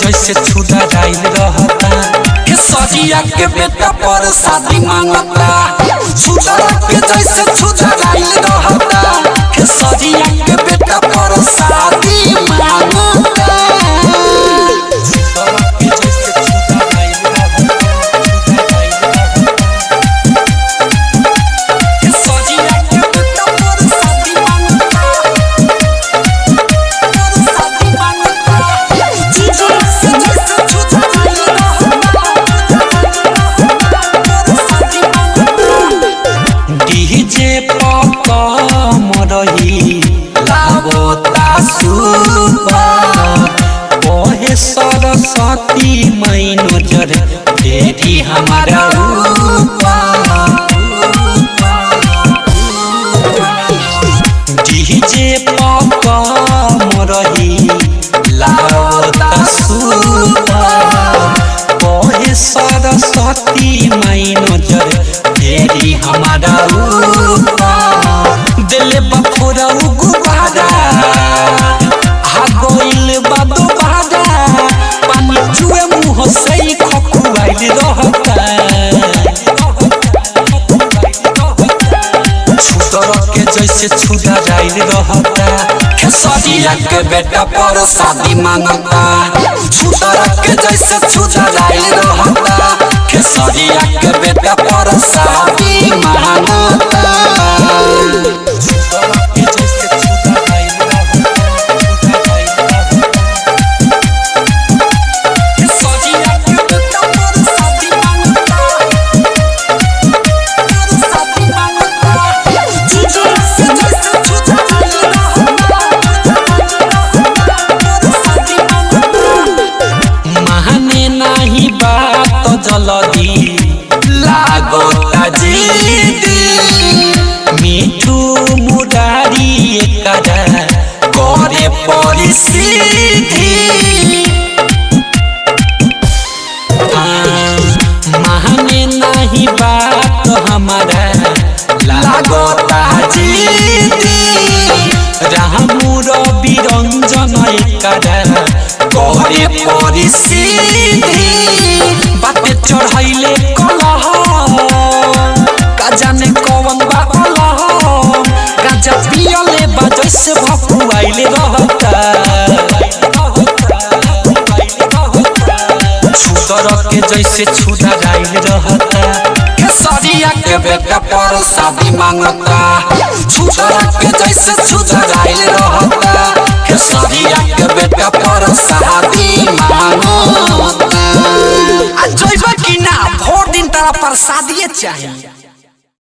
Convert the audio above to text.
जैसे छुदा जाइल रहता खेसरिया के बेटा पर शादी मांगता छुदा के जैसे छुदा जाइल रहता खेसरिया के बेटा पर शादी मांगता सरस्वती मई नजर तेरी हमारा डीजे रही लावता सुपर सरस्वती मई नजर तेरी हमारा दिल बफुरा गुबारा हागोइल बादो बारा पानी चुए मुँह से खखुआइल रहता छुदर के जैसे छुदा जाइल रहता खेसरिया के बेटा पर शादी मांगता छुदर के जैसे छुदा जाइल रहता खेसरिया के बेटा पर शादी मांगता जल्दी लागोता जीदी मिठू मुरारी एकरा करे परिसिद्धि माने नहीं बात हमारा लागोता जीदी रामू रवि रंजन एकरा करे परिसिद्धि बाते चढ़ाइले कलह का जाने कौन बा अलह गाजा पियले बा जैसे भकुआइले रहता छुदर के जैसे छुदा जाइल रहता खेसरिया के बेटा पर शादी मांगता छुदर के जैसे छुदा जाइल रहता खेसरिया के बेटा पर शादी मांगता जैबा कि ना भोर दिन तारा प्रसादिए चाहिए।